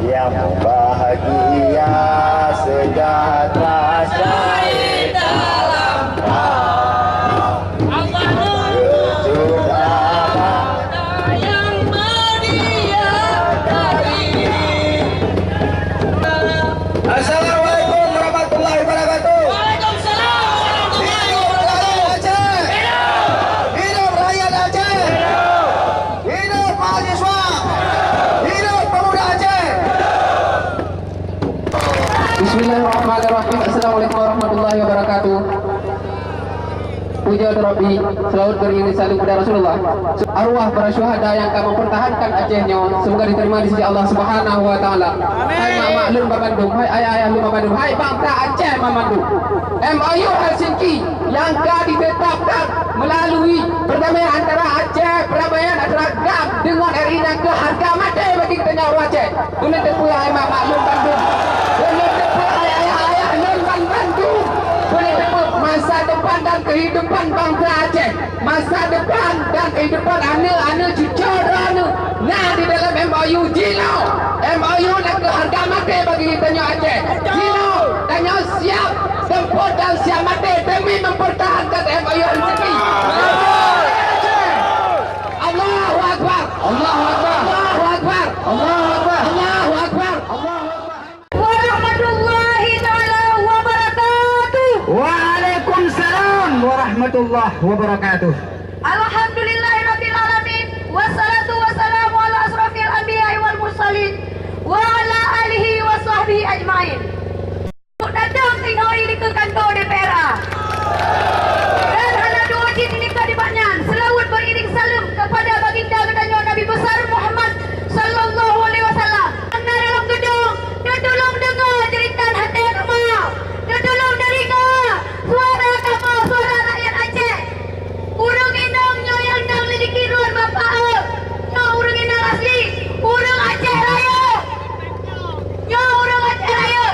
yang bahagia sejahtera syahid dalam kejut abad yang mendiamkan diri. Assalamualaikum warahmatullahi wabarakatuh. Waalaikumsalam warahmatullahi wabarakatuh. Hidup! Hidup rakyat Aceh. Hidup mahasiswa. Hidup pemuda Aceh. Bismillahirrahmanirrahim. Assalamualaikum warahmatullahi wabarakatuh. Puja Rabbi, selalu beriring salam kepada Rasulullah. Arwah para syuhada yang akan mempertahankan Acehnya semoga diterima di sisi Allah Subhanahu wa taala. Hai mak lun Babandung, hai ayah lun Babandung, hai bangsa Aceh Babandung. MOU Helsinki yang telah ditetapkan melalui perdamaian antara Aceh, perdamaian antara GAP dengan RI dan ke harga mati bagi kita nyawa Aceh. Kemudian terpulang hai mak lun Bandung. Kemudian terpulang ayah lun Bandung. Masa depan dan kehidupan bangsa Aceh, masa depan dan kehidupan anak-anak cucu rana nah di dalam MOU Jino. MOU nak ke harga mati bagi kita nyo Aceh. Jino dan nyo siap tempur dan siap mati demi mempertahankan MOU Helsinki. Allahu Akbar. Allahu Akbar. Allahu Akbar. Allahu Akbar. Allahu Akbar. Allahu Akbar. Warahmatullahi taala wabarakatuh. Waalaikumsalam warahmatullahi wabarakatuh. Alhamdulillahirabbil alamin wassalatu wassalamu ala asrofil anbiya'i wal mursalin wa ala alihi wa sahbihi ajmain. Datang tengok ini ke kantor DPR. Dan hala dua jin ini ke dibanyan. Selawat beriring salam kepada baginda kedanyo Nabi besar Muhammad sallallahu alaihi wasallam. Anda dalam gedung, dia tolong dengar jeritan hati kamu. Dia tolong dengar suara kamu, suara rakyat Aceh. Urang indangnya yang nang lelaki ruan bapak. Nya urang indang asli, urang Aceh Raya. Nya urang Aceh Raya.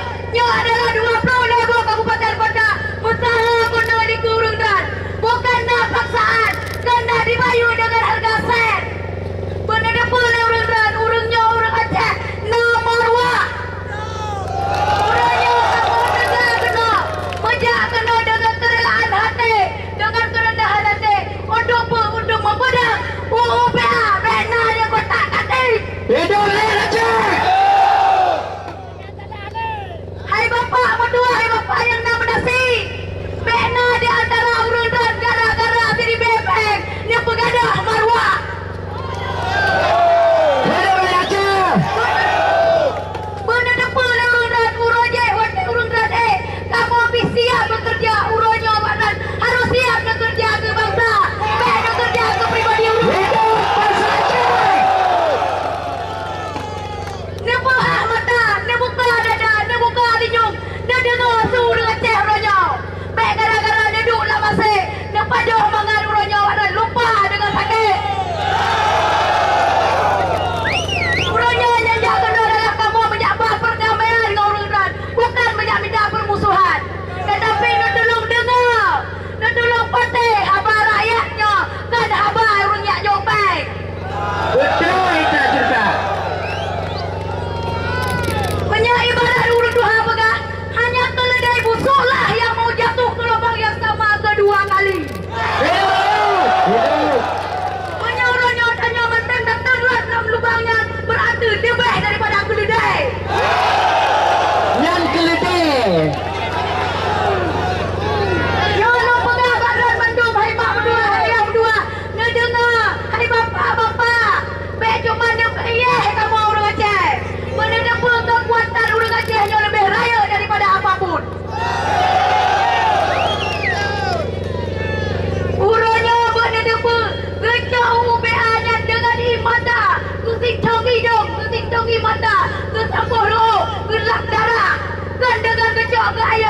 ke ayah